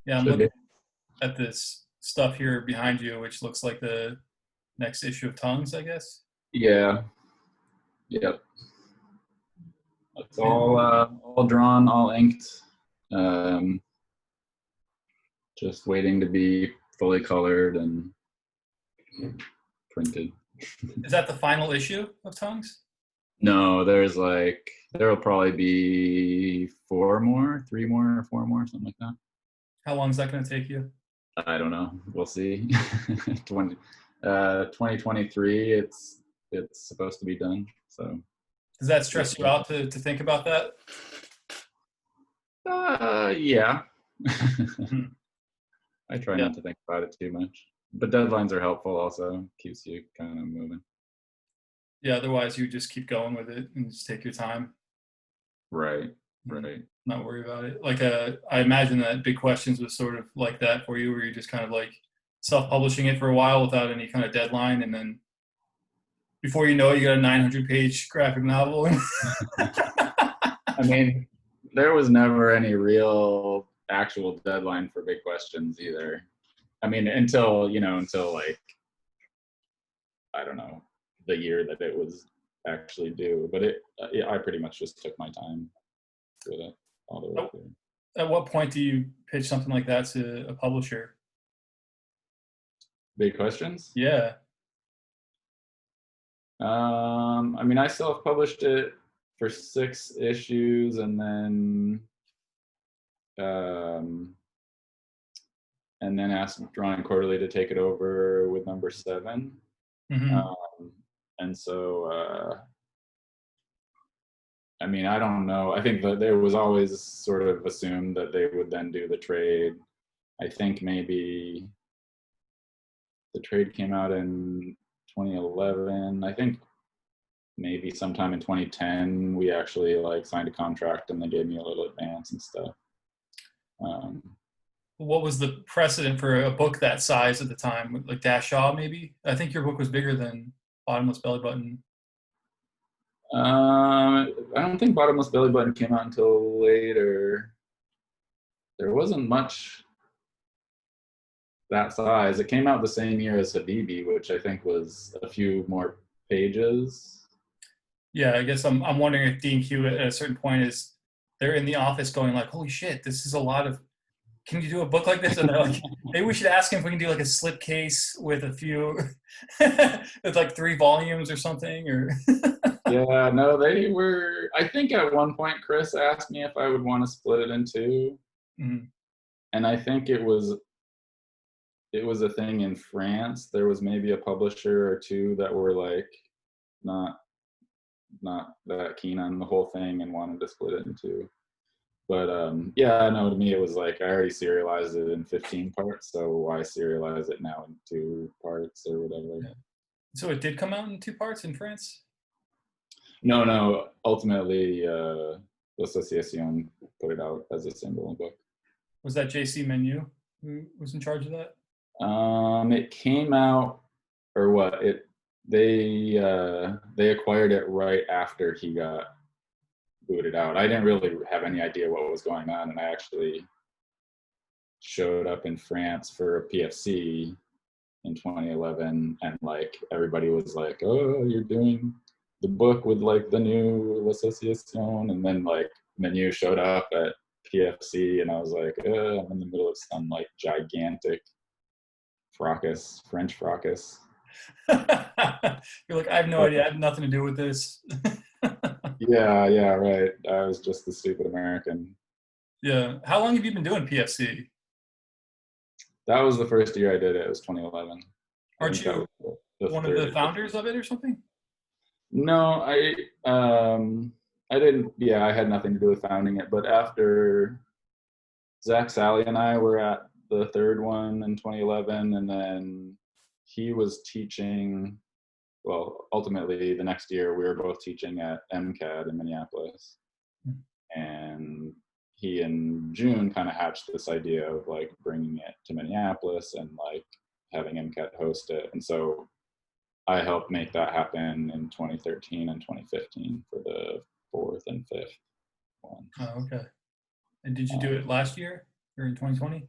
Yeah, I'm Should be. looking at this stuff here behind you, which looks like the next issue of Tongues, I guess. Yeah. Yep. It's And all drawn, all inked. Um, just waiting to be fully colored and printed. is that the final issue of Tongues? No, there'll probably be four more, three more, or four more, something like that. How long is that going to take you? I don't know. We'll see. 2023. It's supposed to be done. So Does that we'll stress you see. out to think about that? Yeah. Hmm. I try Yeah. not to think about it too much, but deadlines are helpful. Also, keeps you kind of moving. Yeah. Otherwise, you just keep going with it and just take your time Right. and Right. not worry about it. Like, I imagine that Big Questions was sort of like that for you, where you just kind of like self-publishing it for a while without any kind of deadline, and then before you know it, you got a 900-page graphic novel. I mean, there was never any real actual deadline for big questions either. I mean, until like I don't know the year that it was actually due. But I pretty much just took my time with it all the way through. At what point do you pitch something like that to a publisher? Big questions. Yeah. I mean, I self-published it for 6 issues, um, and then asked Drawing Quarterly to take it over with number 7. Hmm. Um, and so, I mean, I don't know. I think that there was always sort of assumed that they would then do the trade. I think maybe the trade came out in 2011. I think maybe sometime in 2010 we actually like signed a contract and they gave me a little advance and stuff. Um, What was the precedent for a book that size at the time? Like Dash Shaw, maybe? I think your book was bigger than Bottomless Belly Button. I don't think Bottomless Belly Button came out until later. There wasn't much that size. It came out the same year as Habibi, which I think was a few more pages. Yeah, I guess I'm wondering if D&Q at a certain point is they're in the office going like, holy shit, this is a lot of. Can you do a book like this? And they're like, maybe we should ask him if we can do like a slipcase with a few, with like 3 volumes or something. Or Yeah, no, they were. I think at one point Chris asked me if I would want to split it in two, mm, and I think it was a thing in France. There was maybe a publisher or two that were like not not that keen on the whole thing and wanted to split it in two. But yeah, no, to me it was like I already serialized it in 15 parts, so why serialize it now in 2 parts or whatever? yeah. So it did come out in 2 parts in France. No, no. Ultimately, L'Association put it out as a single book. Was that JC Menu who was in charge of that? It came out, or what? They acquired it right after he got booted out. I didn't really have any idea what was going on, and I actually showed up in France for a PFC in 2011, and like everybody was like, "Oh, you're doing the book with like the new L'Association," and then like Menu showed up at PFC, and I was like, I'm in the middle of some like gigantic fracas, French fracas. You're like, I have no But idea. I have nothing to do with this. yeah, yeah, right. I was just the stupid American. Yeah. How long have you been doing PFC? That was the first year I did it. It was 2011. I Aren't think that you was the one of the third. founders of it or something? No, I didn't. Yeah, I had nothing to do with founding it. But after Zach, Sally, and I were at the third one in 2011, and then he was teaching. Well, ultimately, the next year we were both teaching at MCAD in Minneapolis, and he in June kind of hatched this idea of like bringing it to Minneapolis and like having MCAT host it, and so I helped make that happen in 2013 and 2015 for the fourth and fifth ones. Oh, okay. And did you do Um, it last year or in 2020?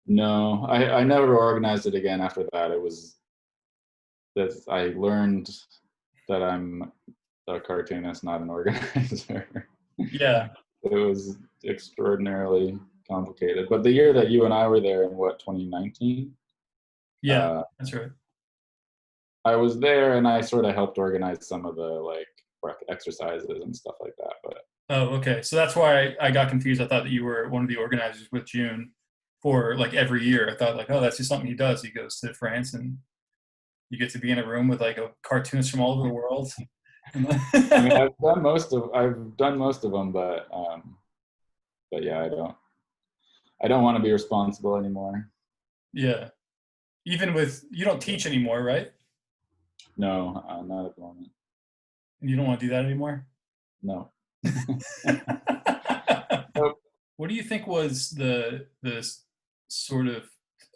No, I never organized it again after that. It was that I learned that I'm a cartoonist, not an organizer. Yeah, It was extraordinarily complicated. But the year that you and I were there in what, 2019, yeah, uh, that's right. I was there and I sort of helped organize some of the like exercises and stuff like that. But Oh, okay. So that's why I got confused. I thought that you were one of the organizers with June for like every year. I thought like, oh, that's just something he does. He goes to France and you get to be in a room with like a cartoonist from all over the world. I mean, I've done most of them, but yeah, I don't want to be responsible anymore. Yeah. Even with, you don't teach anymore, right? No, not at the moment. And you don't want to do that anymore? No. What do you think was the sort of,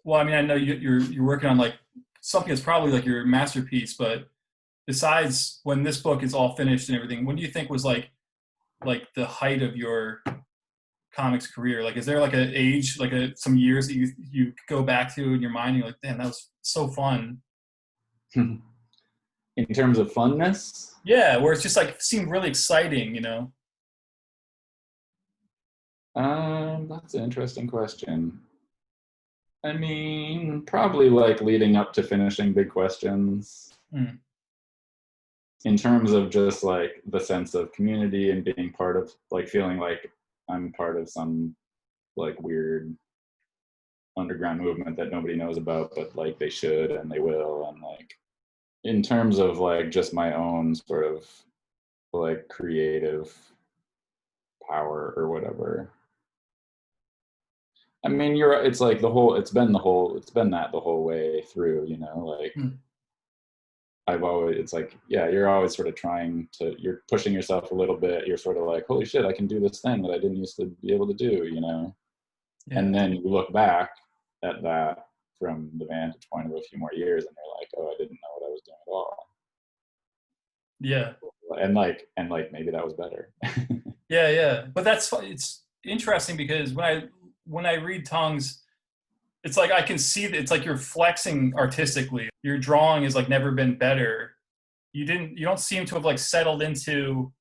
well, I mean, I know you're working on like something that's probably like your masterpiece, but besides when this book is all finished and everything, what do you think was like the height of your comics career? Like, is there like an age, like some years that you go back to in your mind and you're like, damn, that was so fun. In terms of funness, Yeah, where it's just like seemed really exciting, you know? that's an interesting question. I mean, probably like leading up to finishing Big Questions. Mm. In terms of just like the sense of community and being part of, like, feeling like I'm part of some like weird underground movement that nobody knows about, but like they should and they will. And like in terms of like just my own sort of like creative power or whatever. I mean, it's like it's been that the whole way through, you know, like Mm. it's like, yeah, you're always sort of you're pushing yourself a little bit. You're sort of like, holy shit, I can do this thing that I didn't used to be able to do, you know? Yeah. And then you look back at that from the vantage point of a few more years and you're like, oh, I didn't know what I was doing at all. Yeah. And like maybe that was better. Yeah, yeah. But it's interesting because when I read Tongues, it's like I can see that it's like you're flexing artistically. Your drawing has like never been better. You don't seem to have like settled into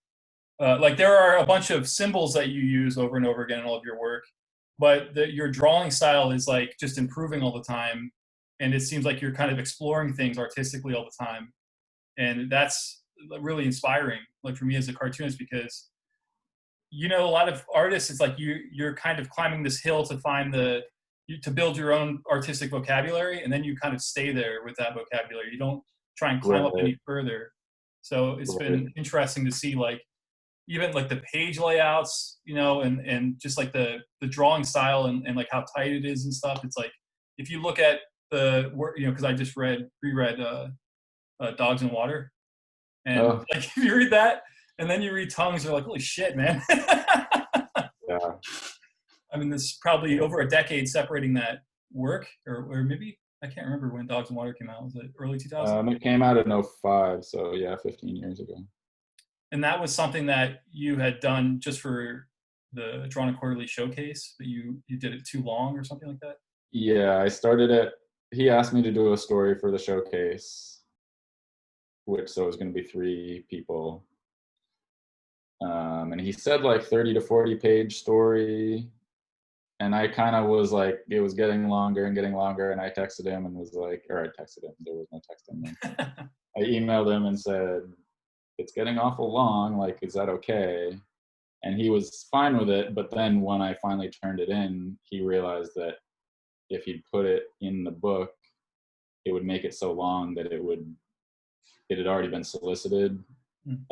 like there are a bunch of symbols that you use over and over again in all of your work, but your drawing style is like just improving all the time, and it seems like you're kind of exploring things artistically all the time, and that's really inspiring. Like for me as a cartoonist, because a lot of artists, it's like you're kind of climbing this hill to find to build your own artistic vocabulary, and then you kind of stay there with that vocabulary. You don't try and climb up Right, any further. So it's right. been interesting to see like even like the page layouts, and just like the drawing style and like how tight it is and stuff. It's like if you look at the work, because I just reread Dogs in Water, and Oh, like if you read that and then you read Tongues, you're like, holy shit, man. yeah. I mean, there's probably over a decade separating that work, or maybe I can't remember when Dogs in Water came out. Was it early 2000s? It came out in '05, so yeah, 15 years ago. And that was something that you had done just for the Drawn and Quarterly showcase, that you did it too long or something like that? Yeah, I started it. He asked me to do a story for the showcase, so it was going to be 3 people. And he said like 30 to 40 page story. And I kind of was like, it was getting longer and getting longer. And I texted him and was like, or I texted him, there was no texting then. I emailed him and said, it's getting awful long. Like, is that okay? And he was fine with it. But then when I finally turned it in, he realized that if he'd put it in the book, it would make it so long that it had already been solicited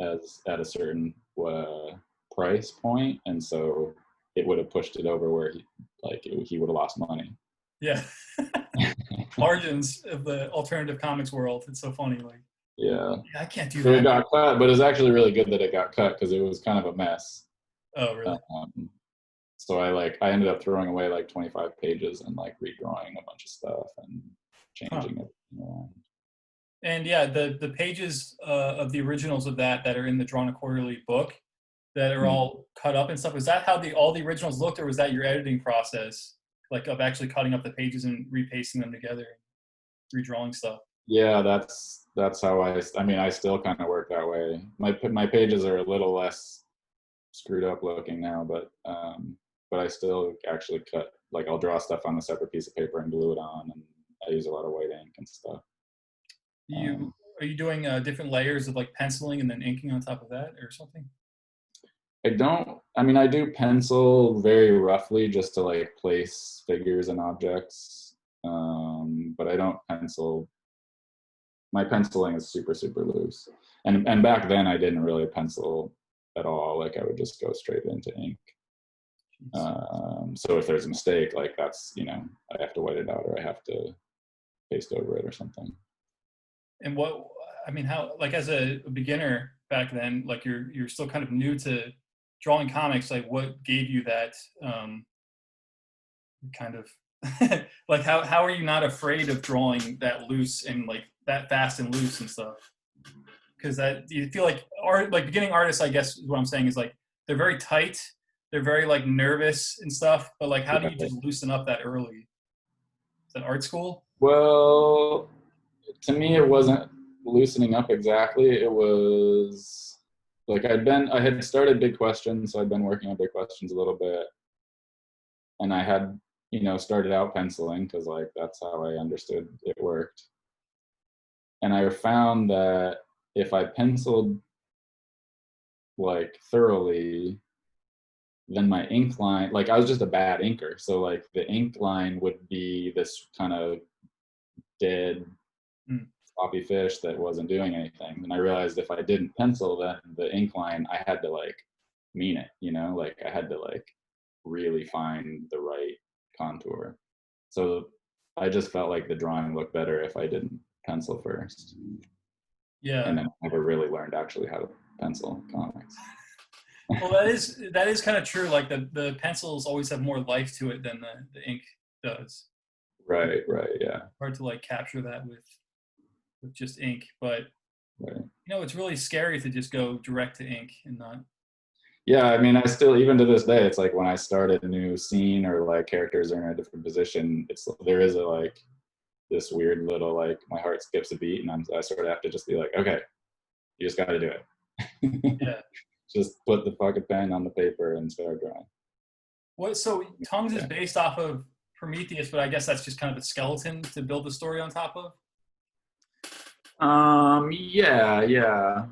as at a certain price point, and so it would have pushed it over where he would have lost money. Yeah. Margins of the alternative comics world. It's so funny. Like, Yeah. I can't do So it that. got cut, but it's actually really good that it got cut because it was kind of a mess. Oh, really? So I ended up throwing away like 25 pages and like redrawing a bunch of stuff and changing it around. And yeah, the pages of the originals of that are in the Drawn and Quarterly book that are all cut up and stuff. Was that how all the originals looked, or was that your editing process? like of actually cutting up the pages and repasting them together, redrawing stuff. Yeah, that's how I mean, I still kind of work that way. My pages are a little less screwed up looking now, but I still actually cut, like I'll draw stuff on a separate piece of paper and glue it on, and I use a lot of white ink and stuff. You are you doing different layers of like penciling and then inking on top of that or something? I mean, I do pencil very roughly just to like place figures and objects, but I don't pencil. My penciling is super, super loose. And back then I didn't really pencil at all. Like I would just go straight into ink. So if there's a mistake, like that's, I have to white it out or I have to paste over it or something. And how, like as a beginner back then, like you're still kind of new to drawing comics, like what gave you that kind of like how are you not afraid of drawing that loose and like that fast and loose and stuff? Because that you feel like beginning artists, I guess is what I'm saying, is like they're very tight, they're very like nervous and stuff, but like how do you just loosen up that early? Is that art school? Well, to me it wasn't loosening up exactly. It was like I had started Big Questions, so I'd been working on Big Questions a little bit, and I had started out penciling because like that's how I understood it worked. And I found that if I penciled like thoroughly, then my ink line, like I was just a bad inker, so like the ink line would be this kind of dead floppy fish that wasn't doing anything. And I realized if I didn't pencil, then the ink line, I had to like mean it, like I had to like really find the right contour. So I just felt like the drawing looked better if I didn't pencil first. Yeah. And then I never really learned actually how to pencil comics. Well, that is kind of true. Like the pencils always have more life to it than the ink does. Right, yeah. Hard to like capture that with just ink, but right. It's really scary to just go direct to ink and not. Yeah, I mean, I still, even to this day, it's like when I start a new scene or like characters are in a different position, there is a like this weird little like my heart skips a beat, and I sort of have to just be like, okay, you just got to do it. Yeah. Just put the fucking pen on the paper and start drawing. So Tongues is based off of Prometheus, but I guess that's just kind of a skeleton to build the story on top of. Yeah.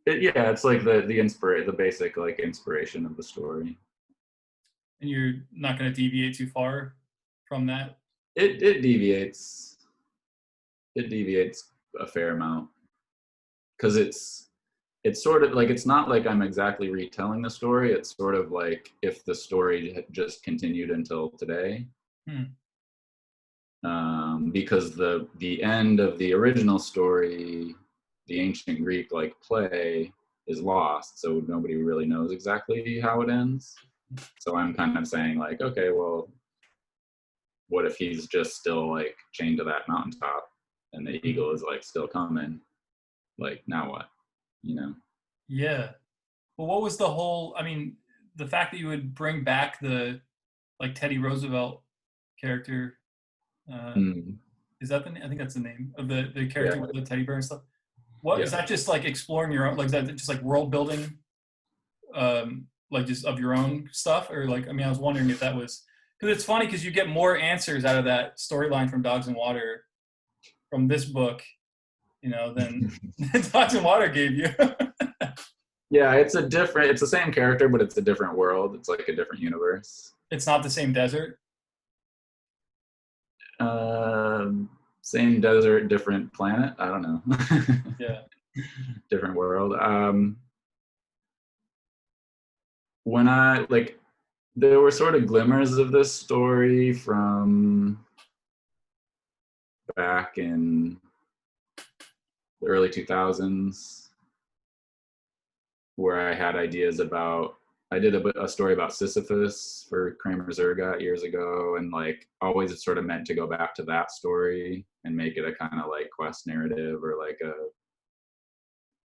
It's like the basic like inspiration of the story. And you're not going to deviate too far from that. It deviates. It deviates a fair amount because it's sort of like, it's not like I'm exactly retelling the story. It's sort of like if the story had just continued until today. Because the end of the original story, the ancient Greek like play, is lost, so nobody really knows exactly how it ends. So I'm kind of saying like, okay, well, what if he's just still like chained to that mountaintop and the eagle is like still coming? Like, now what? Yeah. Well, what was the whole? I mean, the fact that you would bring back the like Teddy Roosevelt character. Is that I think that's the name of the character with the teddy bear and stuff. What is that? Just like exploring your own, like, is that just like world building, like just of your own stuff, or like, I mean, I was wondering if that was, because it's funny because you get more answers out of that storyline from Dogs and Water, from this book, than Dogs and Water gave you. Yeah, it's the same character, but it's a different world. It's like a different universe. It's not the same desert. Same desert, different planet. I don't know. Yeah. Different world. When there were sort of glimmers of this story from back in the early 2000s, where I had ideas about, I did a story about Sisyphus for Kramer Zergat years ago, and like always sort of meant to go back to that story and make it a kind of like quest narrative or like a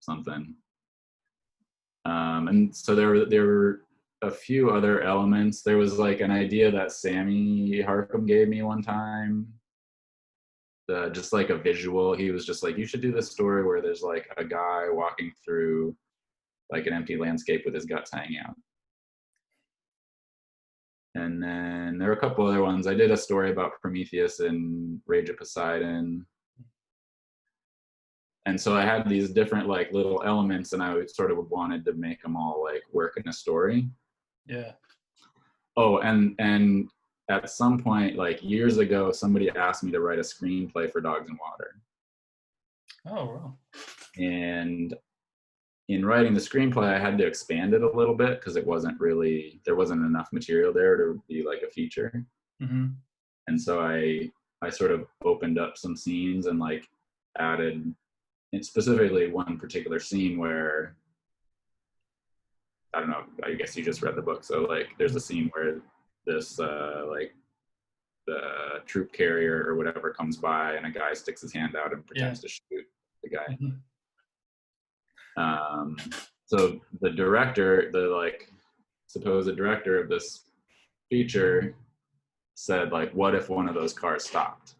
something. And so there were a few other elements. There was like an idea that Sammy Harcum gave me one time, just like a visual. He was just like, you should do this story where there's like a guy walking through like an empty landscape with his guts hanging out. And then there were a couple other ones. I did a story about Prometheus and Rage of Poseidon. And so I had these different like little elements, and I sort of wanted to make them all like work in a story. Yeah. Oh, and at some point, like years ago, somebody asked me to write a screenplay for Dogs in Water. Oh, wow. And in writing the screenplay, I had to expand it a little bit because there wasn't enough material there to be like a feature. Mm-hmm. And so I sort of opened up some scenes and like added, and specifically one particular scene where, I don't know, I guess you just read the book. So like there's a scene where this like the troop carrier or whatever comes by and a guy sticks his hand out and pretends to shoot the guy. Mm-hmm. So the director, the like supposed director of this feature said like, what if one of those cars stopped?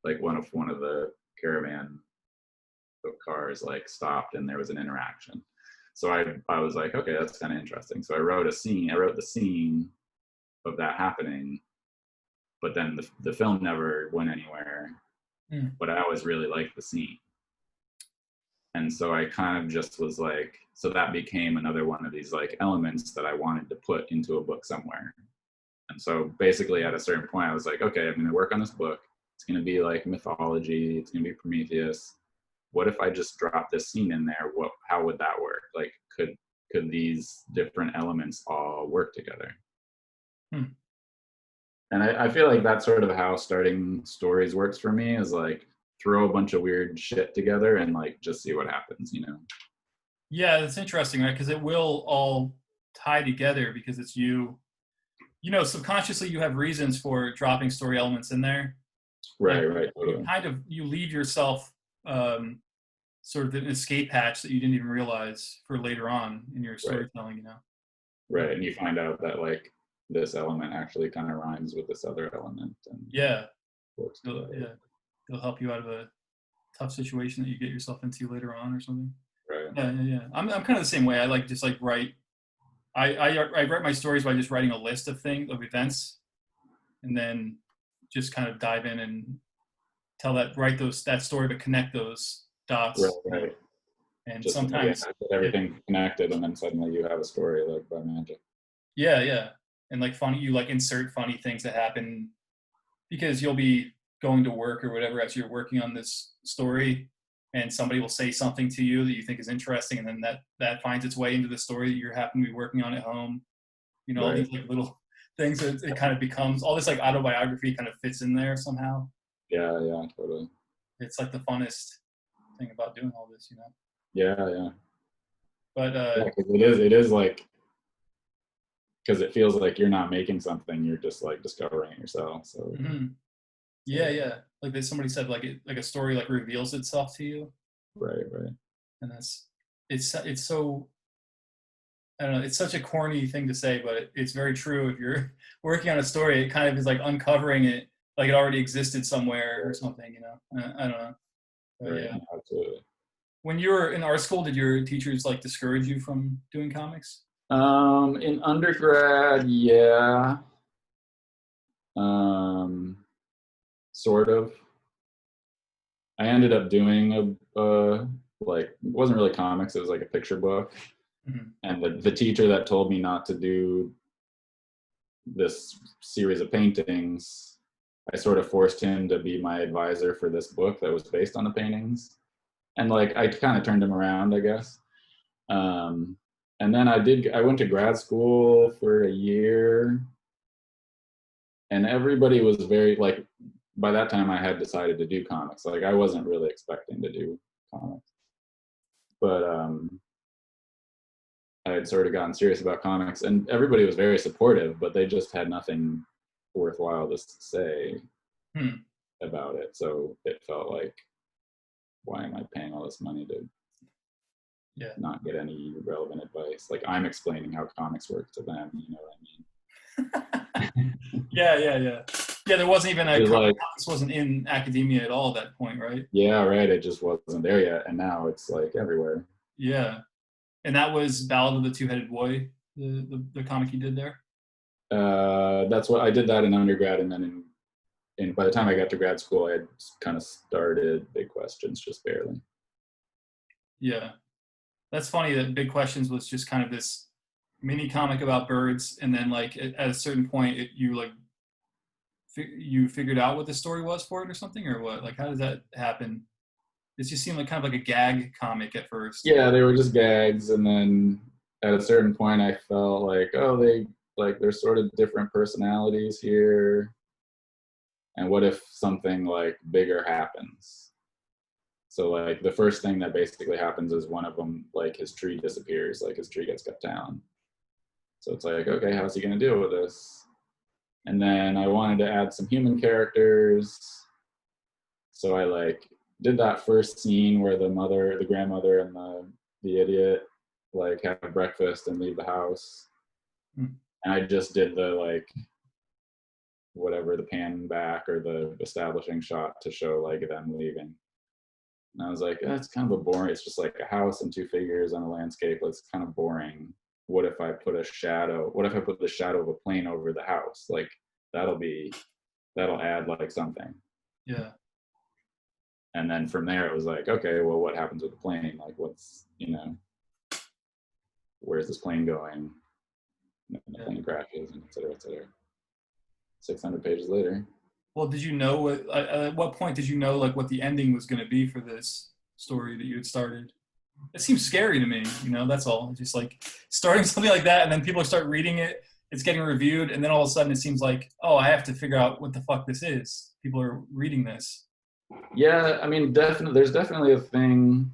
Like one of the caravan of cars like stopped and there was an interaction. So I was like, okay, that's kind of interesting. So I wrote the scene of that happening, but then the film never went anywhere. But I always really liked the scene. And so I kind of just was like, so that became another one of these like elements that I wanted to put into a book somewhere. And so basically at a certain point I was like, okay, I'm going to work on this book. It's going to be like mythology. It's going to be Prometheus. What if I just drop this scene in there? How would that work? Like, could these different elements all work together? And I feel like that's sort of how starting stories works for me, is like throw a bunch of weird shit together and like just see what happens, you know? Yeah, that's interesting, right? Because it will all tie together because it's you know, subconsciously you have reasons for dropping story elements in there. Right, Like, right. you kind of, you leave yourself sort of an escape hatch that you didn't even realize for later on in your storytelling, you know? Right, and you find out that like this element actually kind of rhymes with this other element. And works together. It'll help you out of a tough situation that you get yourself into later on or something. Right. Yeah. I'm kind of the same way. I like just like write. I write my stories by just writing a list of events, and then just kind of dive in and that story, but connect those dots. Right. And just sometimes everything connected, and then suddenly you have a story like by magic. Yeah. And like you like insert funny things that happen because you'll be going to work or whatever as you're working on this story, and somebody will say something to you that you think is interesting, and then that finds its way into the story that you're happen to be working on at home. You know, all these like little things that it kind of becomes, all this like autobiography kind of fits in there somehow. Yeah, totally. It's like the funnest thing about doing all this, you know? Yeah. But it is like, because it feels like you're not making something, you're just like discovering it yourself. So yeah. Like somebody said, like a story like reveals itself to you. Right. And it's so, I don't know, it's such a corny thing to say, but it's very true. If you're working on a story, it kind of is like uncovering it like it already existed somewhere or something, you know? I don't know. But right. yeah. Absolutely. When you were in art school, did your teachers like discourage you from doing comics? In undergrad, yeah. Sort of. I ended up doing like, it wasn't really comics, it was like a picture book. Mm-hmm. And the teacher that told me not to do this series of paintings, I sort of forced him to be my advisor for this book that was based on the paintings. And like, I kind of turned him around, I guess. And then I went to grad school for a year, and everybody was very like, by that time I had decided to do comics. Like I wasn't really expecting to do comics, but I had sort of gotten serious about comics, and everybody was very supportive, but they just had nothing worthwhile to say about it. So it felt like, why am I paying all this money to Yeah. not get any relevant advice. Like I'm explaining how comics work to them, you know what I mean? Yeah. There wasn't even It's like, comics wasn't in academia at all at that point, right? yeah, right. It just wasn't there yet, and now it's like everywhere. Yeah. And that was Ballad of the Two-Headed Boy, the comic you did there? That's what I did that in undergrad, and then by the time I got to grad school, I had kind of started Big Questions just barely. Yeah. That's funny that Big Questions was just kind of this mini comic about birds, and then like at a certain point, you figured out what the story was for it or something, or what? Like, how does that happen? It just seemed like kind of like a gag comic at first. Yeah, they were just gags, and then at a certain point, I felt like, oh, there's sort of different personalities here, and what if something like bigger happens? So like the first thing that basically happens is one of them, like his tree disappears, like his tree gets cut down. So it's like, okay, how's he gonna deal with this? And then I wanted to add some human characters. So I like did that first scene where the grandmother and the idiot like have breakfast and leave the house. Hmm. And I just did the like whatever the pan back or the establishing shot to show like them leaving. And I was like, that's kind of a boring. It's just like a house and two figures on a landscape. It's kind of boring. What if I put a shadow? What if I put the shadow of a plane over the house? Like that'll add like something. Yeah. And then from there, it was like, okay, well, what happens with the plane? Like, where's this plane going? And the plane crashes, and et cetera, et cetera. 600 pages later. Well, did you know at what point did you know like what the ending was going to be for this story that you had started? It seems scary to me, that's all. Just like starting something like that and then people start reading it, it's getting reviewed, and then all of a sudden it seems like, oh, I have to figure out what the fuck this is. People are reading this. Yeah, I mean, definitely, there's definitely a thing.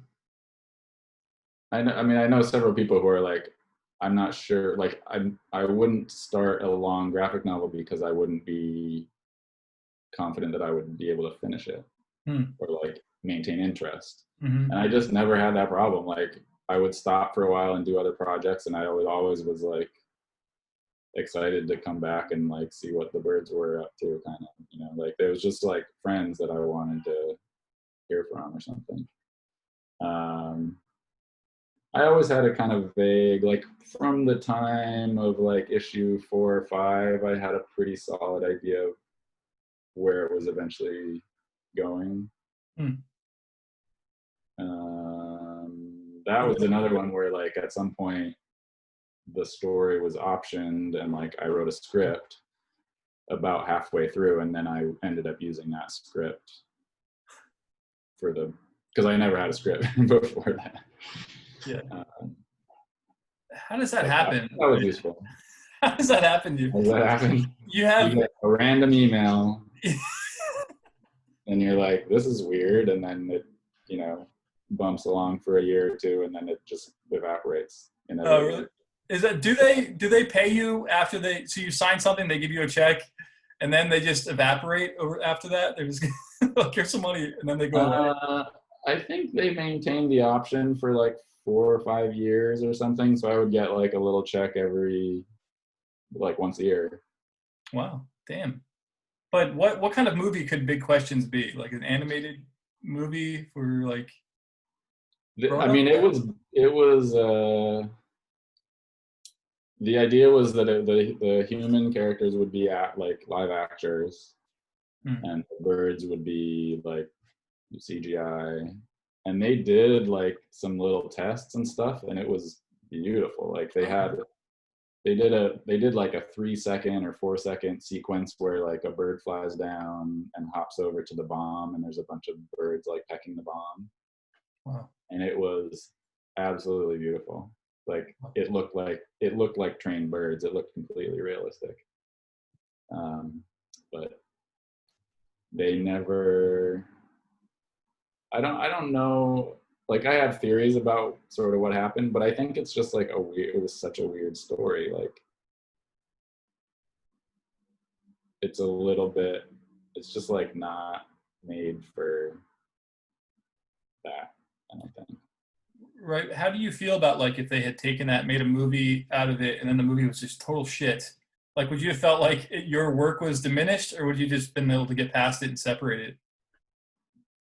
I know several people who are like, I'm not sure, like I wouldn't start a long graphic novel because I wouldn't be confident that I would be able to finish it or like maintain interest. Mm-hmm. And I just never had that problem. Like I would stop for a while and do other projects, and I always was like excited to come back and like see what the birds were up to, kind of, like there was just like friends that I wanted to hear from or something. I always had a kind of vague, like from the time of like issue 4 or 5, I had a pretty solid idea of where it was eventually going. That was another one where like at some point the story was optioned and like I wrote a script about halfway through, and then I ended up using that script because I never had a script before that. Yeah. How does that happen? That was useful. How does that happen to you? How does that happen? You get a random email and you're like, this is weird, and then it, bumps along for a year or two, and then it just evaporates. Oh, really? Is that do they pay you after so you sign something, they give you a check, and then they just evaporate over after that? They're just like, here's some money, and then they go away. I think they maintained the option for like 4 or 5 years or something, so I would get like a little check every like once a year. Wow, damn. But what kind of movie could Big Questions be? Like an animated movie for like? I mean, it was. The idea was that the human characters would be like live actors, and the birds would be like CGI. And they did like some little tests and stuff, and it was beautiful. Like they did like a 3-second or 4-second sequence where like a bird flies down and hops over to the bomb, and there's a bunch of birds like pecking the bomb. Wow. And it was absolutely beautiful. Like it looked like trained birds. It looked completely realistic. But they never. I don't know. Like I have theories about sort of what happened, but I think it's just like it was such a weird story. Like it's a little bit. It's just like not made for that. I don't think. Right. How do you feel about like if they had taken that, made a movie out of it, and then the movie was just total shit? Like, would you have felt like your work was diminished, or would you just been able to get past it and separate it?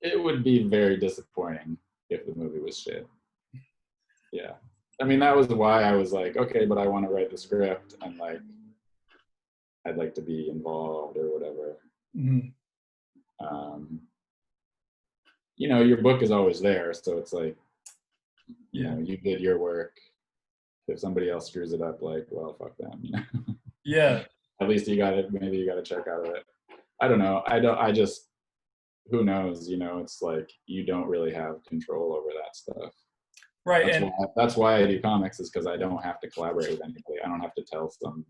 It would be very disappointing if the movie was shit. Yeah. I mean, that was why I was like, okay, but I want to write the script and like I'd like to be involved or whatever. Mm-hmm. Um, you know, your book is always there, so it's like, you Yeah. know, you did your work. If somebody else screws it up, like, well, fuck them. You know, Yeah. at least you got it. Maybe you got a check out of it. I don't know. I don't. I just, who knows? You know, it's like you don't really have control over that stuff. Right. That's And why. That's why I do comics, is because I don't have to collaborate with anybody. I don't have to tell some,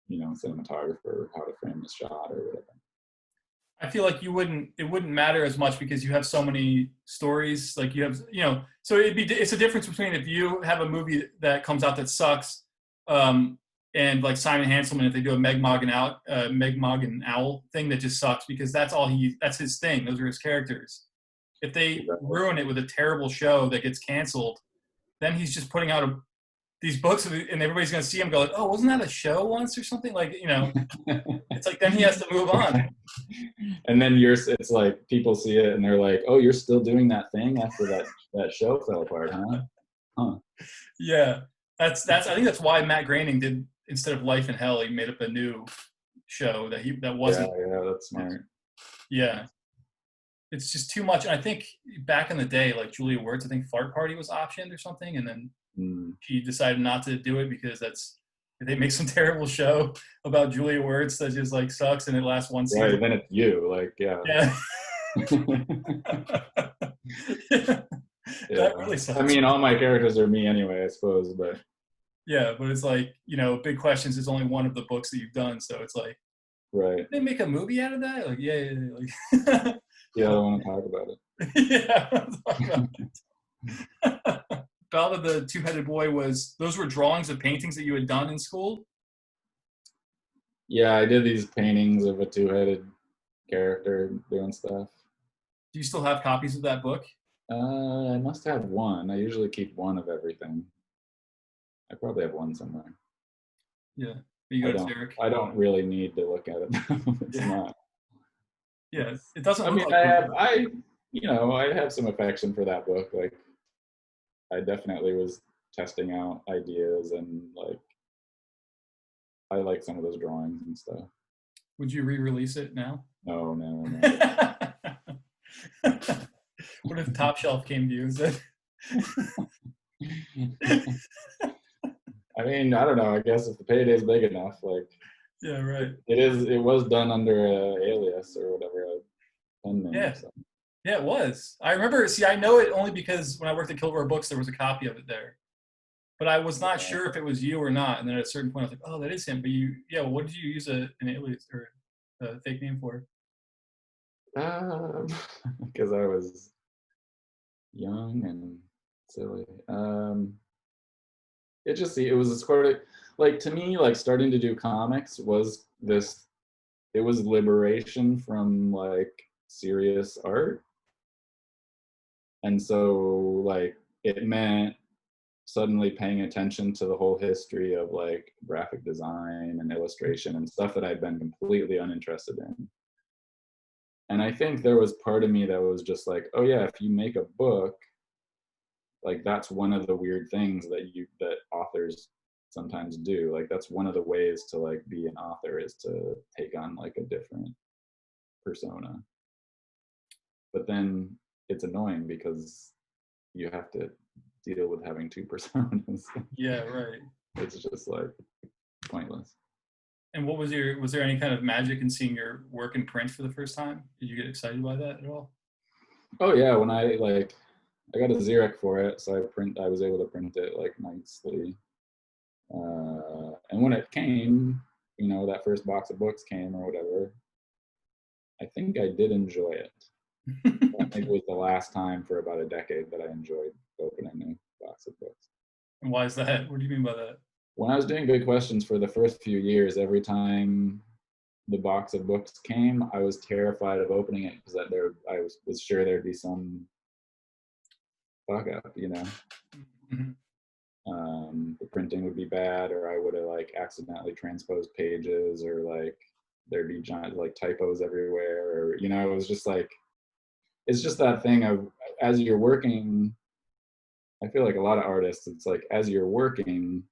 you know, cinematographer how to frame the shot or whatever. I feel like it wouldn't matter as much because you have so many stories. Like you have, so it's a difference between if you have a movie that comes out that sucks, and like Simon Hanselman, if they do a Meg Mog and Owl thing that just sucks because that's his thing. Those are his characters. If they Exactly. ruin it with a terrible show that gets canceled, then he's just putting out these books and everybody's going to see him go like, oh, wasn't that a show once or something? Like, it's like then he has to move on. And then it's like people see it and they're like, oh, you're still doing that thing after that show fell apart, huh? Huh. Yeah, I think that's why Matt Groening did, instead of Life in Hell, he made up a new show that Yeah, wasn't. yeah, that's smart. Yeah, it's just too much. And I think back in the day, like Julia Wirtz, I think Fart Party was optioned or something, and then Mm. she decided not to do it because they make some terrible show about Julia Wirtz that just like sucks and it lasts one season. Right, then it's you, like, yeah. Yeah. Yeah. That really I sucks. mean, all my characters are me anyway, I suppose, but Yeah, but it's like, Big Questions is only one of the books that you've done, so it's like, right. they make a movie out of that? Like, yeah, like, Yeah, I don't want to talk about it. yeah. Ballad of the Two-Headed Boy those were drawings of paintings that you had done in school? Yeah, I did these paintings of a two-headed character doing stuff. Do you still have copies of that book? I must have one. I usually keep one of everything. I probably have one somewhere. Yeah. You I go to don't. Derek. I don't really need to look at it. It's Yeah. not. Yeah. It doesn't I look mean, like movies. I have some affection for that book. Like, I definitely was testing out ideas and like, I like some of those drawings and stuff. Would you re-release it now? No, no, no. What if Top Shelf came to you and said, I mean, I don't know. I guess if the payday's big enough, like, yeah, right. it was done under a alias or whatever, a pen name. Yeah. So. Yeah, it was. I remember, I know it only because when I worked at Kilgore Books, there was a copy of it there. But I was not sure if it was you or not. And then at a certain point, I was like, oh, that is him. But well, what did you use an alias or a fake name for? Because I was young and silly. It was a sort of like, to me, like starting to do comics was it was liberation from like serious art. And so like it meant suddenly paying attention to the whole history of like graphic design and illustration and stuff that I'd been completely uninterested in. And I think there was part of me that was just like, oh yeah, if you make a book, like that's one of the weird things that authors sometimes do. Like that's one of the ways to like be an author, is to take on like a different persona. But then it's annoying because you have to deal with having two personas. Yeah, right. It's just like pointless. And was there any kind of magic in seeing your work in print for the first time? Did you get excited by that at all? Oh yeah, when I got a Xerox for it, so I was able to print it like nicely. And when it came, that first box of books came or whatever, I think I did enjoy it. I think it was the last time for about a decade that I enjoyed opening a box of books. And why is that? What do you mean by that? When I was doing Big Questions for the first few years, every time the box of books came, I was terrified of opening it because I was sure there'd be some fuck up, you know. Mhm. The printing would be bad, or I would have like accidentally transposed pages, or like there'd be giant like typos everywhere, or you know, it was just like it's just that thing of as you're working. I feel like a lot of artists, it's like as you're working,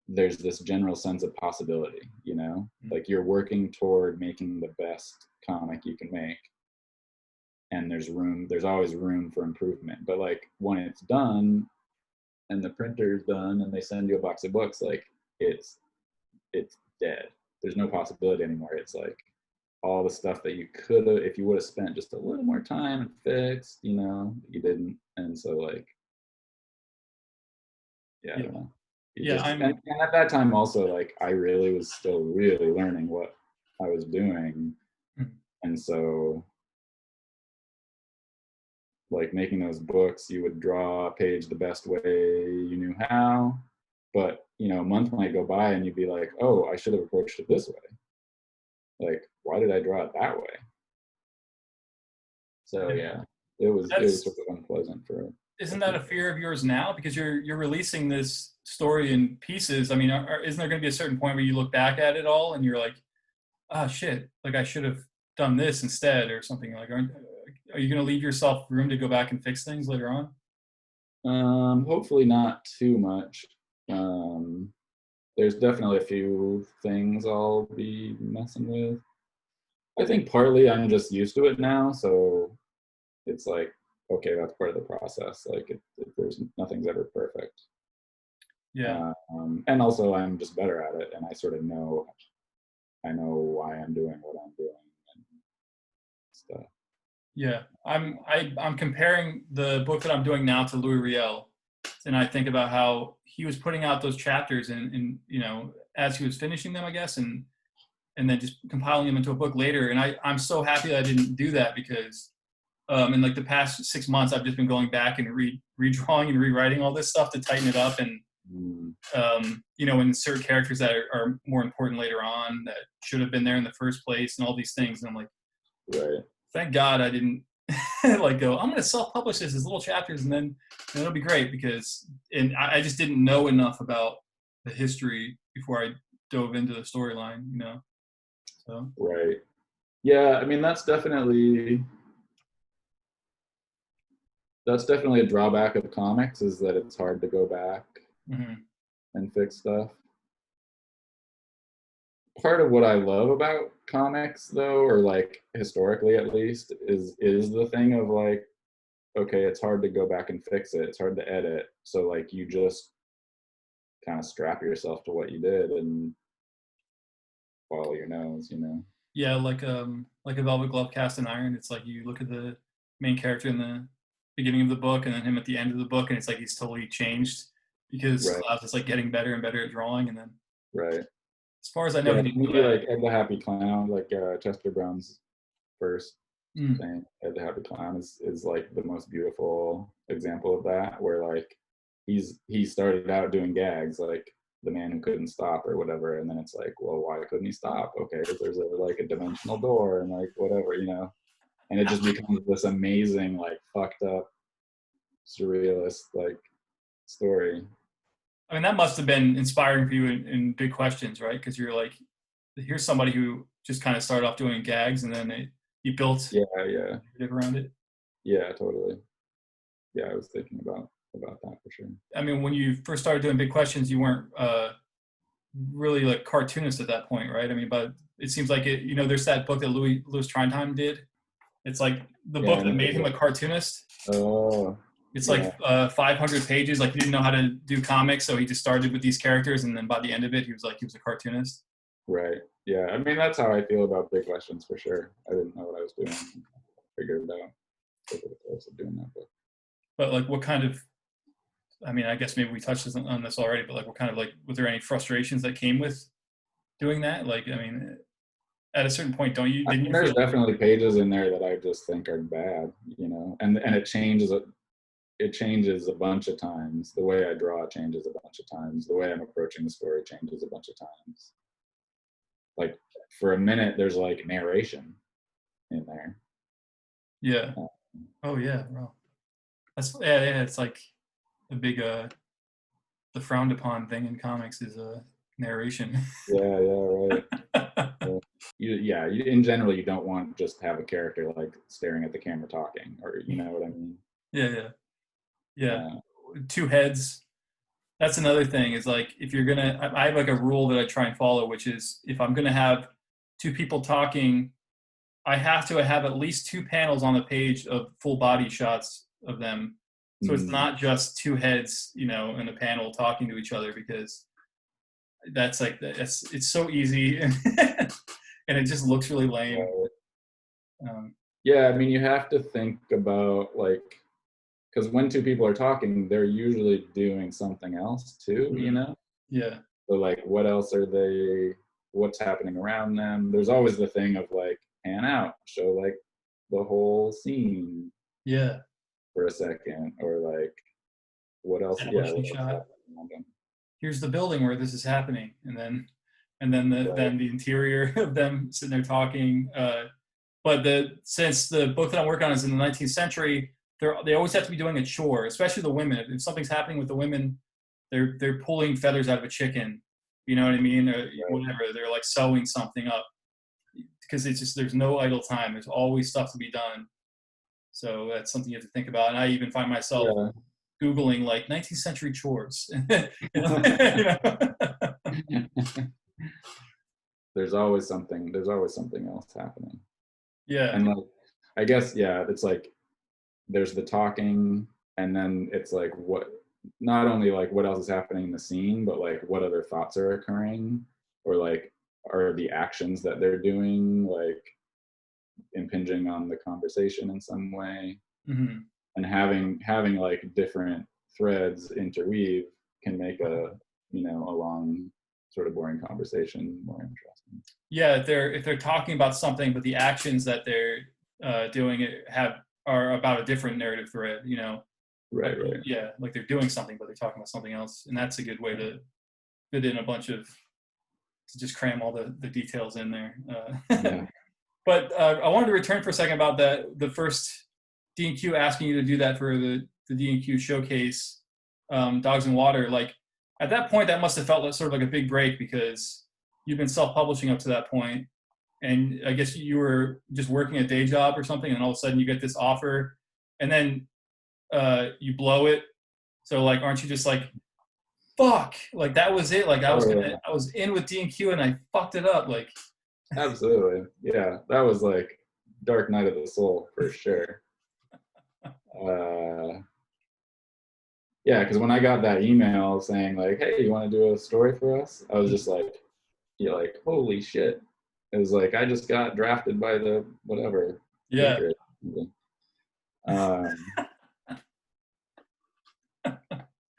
there's this general sense of possibility, you know, like you're working toward making the best comic you can make, and there's always room for improvement. But like when it's done and the printer's done and they send you a box of books, like it's it's dead. There's no possibility anymore. It's like all the stuff that you could have, if you would have spent just a little more time and fixed, you know, you didn't. And so like, yeah, I Yeah. don't know. You Yeah. just, and at that time also, like I really was still really learning what I was doing. Mhm. And so like making those books, you would draw a page the best way you knew how. But you know, a month might go by and you'd be like, oh, I should have approached it this way. Like, why did I draw it that way? So Yeah. yeah, it was sort That's of unpleasant for a isn't that a few. fear of yours now because you're releasing this story in pieces? I mean, isn't there going to be a certain point where you look back at it all and you're like, ah, shit, like I should have done this instead or something? Like, are you going to leave yourself room to go back and fix things later on? Hopefully not too much. Um, there's definitely a few things I'll be messing with. I think partly I'm just used to it now, so it's like, okay, that's part of the process. Like, there's nothing's ever perfect. Yeah. And also, I'm just better at it, and I sort of I know why I'm doing what I'm doing and stuff. Yeah, I'm comparing the book that I'm doing now to Louis Riel, and I think about how he was putting out those chapters and you know as he was finishing them, I guess, and then just compiling them into a book later. And I'm so happy that I didn't do that because in like the past 6 months I've just been going back and redrawing and rewriting all this stuff to tighten it up and Mm, you know insert characters that are more important later on that should have been there in the first place and all these things. And I'm like, right. thank God I didn't like go, I'm going to self-publish this as little chapters and it'll be great because and I just didn't know enough about the history before I dove into the storyline, you know. So Right. Yeah, I mean that's definitely a drawback of comics is that it's hard to go back mhm. and fix stuff. Part of what I love about comics though, or like historically at least, is the thing of like, okay, it's hard to go back and fix it. It's hard to edit. So like you just kind of strap yourself to what you did and follow your nose, you know? Yeah, like a Velvet Glove cast in iron. It's like you look at the main character in the beginning of the book and then him at the end of the book and it's like he's totally changed because Right, Klaus is like getting better and better at drawing and then right. as far as I know Yeah, he to didn't go me, back. like Ed the Happy Clown, like Chester Brown's first Mm, thing, Ed the Happy Clown is like the most beautiful example of that, where like he started out doing gags like the man who couldn't stop or whatever, and then it's like, well, why couldn't he stop? Okay, there's like a dimensional door and like whatever, you know, and it just becomes this amazing like fucked up surrealist like story. I mean, that must have been inspiring for you in Big Questions, right? Because you're like, here's somebody who just kind of started off doing gags, and then he built Yeah, yeah, around it. yeah, totally. Yeah, I was thinking about that for sure. I mean, when you first started doing Big Questions, you weren't really like cartoonist at that point, right? I mean, but it seems like it. You know, there's that book that Louis Trondheim did. It's like the Yeah, book I that know. made him a cartoonist. Oh, It's yeah, like 500 pages. Like he didn't know how to do comics, so he just started with these characters, and then by the end of it, he was a cartoonist. right. Yeah, I mean that's how I feel about Big Questions for sure. I didn't know what I was doing. Figured it out over the course of doing that book. But like, what kind of I mean, I guess maybe we touched on this already, but like, what kind of like, was there any frustrations that came with doing that? Like, I mean, at a certain point, I didn't mean, you feel there's like, definitely pages in there that I just think are bad, you know, and it changes a bunch of times. The way I draw changes a bunch of times. The way I'm approaching the story changes a bunch of times. Like for a minute, there's like narration in there. yeah, Uh, oh yeah, well, Yeah, it's like a big the frowned upon thing in comics is narration. Yeah, right. In general, you don't want just to have a character like staring at the camera talking, or you know what I mean. Yeah. Uh, Two heads. That's another thing is like if you're gonna, I have like a rule that I try and follow, which is if I'm gonna have two people talking, I have to have at least two panels on the page of full body shots of them. So it's mm, not just two heads, in a panel talking to each other, because it's so easy and it just looks really lame. Um, yeah, I mean, you have to think about like, because when two people are talking, they're usually doing something else too, you mhm. know. Yeah, So like, what else are they? What's happening around them? There's always the thing of like, pan out, show like the whole scene yeah. for a second, or like, what else? Yeah, Establishing what else shot. happening around them? Here's the building where this is happening, and then Right. the interior of them sitting there talking. But since the book that I'm working on is in the 19th century, they always have to be doing a chore, especially the women. If something's happening with the women, they're pulling feathers out of a chicken. You know what I mean? Or Right. whatever. They're like sewing something up because it's just there's no idle time. There's always stuff to be done. So that's something you have to think about. And I even find myself Yeah. Googling like 19th century chores. You know? There's always something. There's always something else happening. Yeah. And like, I guess yeah, it's like there's the talking, and then it's like what, not only like what else is happening in the scene, but like what other thoughts are occurring, or like are the actions that they're doing like impinging on the conversation in some way. Mm-hmm. And having like different threads interweave can make a long sort of boring conversation more interesting. Yeah, if they're talking about something, but the actions that they're doing are about a different narrative thread. Like Right. like they're doing something, but they're talking about something else, and that's a good way to fit in a bunch of to just cram all the details in there. Yeah. But I wanted to return for a second about the first D&Q asking you to do that for the D&Q showcase, Dogs and Water. Like at that point, that must have felt like sort of like a big break because you've been self-publishing up to that point, and I guess you were just working a day job or something, and all of a sudden you get this offer, and then you blow it. So like, aren't you just like, fuck? Like that was it. Like Oh yeah. I was in with D&Q and I fucked it up. Like, Absolutely. Yeah. That was like dark night of the soul for sure. Uh, yeah, because when I got that email saying like, "Hey, you want to do a story for us?" I was just like, "Yeah, like holy shit!" It was like I just got drafted by the whatever yeah, maker. Um,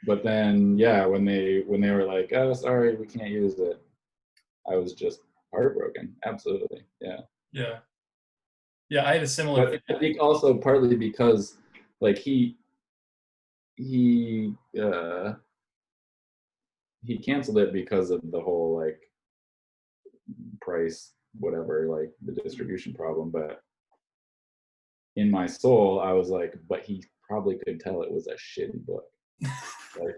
but then yeah, when they were like, "Oh, sorry, we can't use it," I was just heartbroken. Absolutely, yeah. yeah, yeah. I had a similar thing. But I think also partly because like he he canceled it because of the whole like price whatever, like the distribution problem. But in my soul I was like, but he probably could tell it was a shitty book, like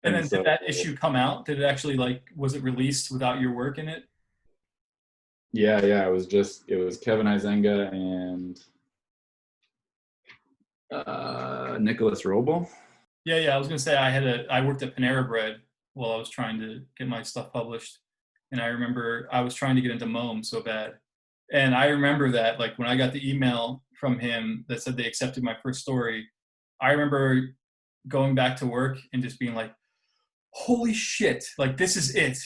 And and then did so that issue come out? Did it actually was it released without your work in it? yeah, it was Kevin Izenga and Nicholas Roble. Yeah. I was gonna say I worked at Panera Bread while I was trying to get my stuff published, and I remember I was trying to get into Moam so bad, and I remember that like when I got the email from him that said they accepted my first story, I remember going back to work and just being like, holy shit, like this is it.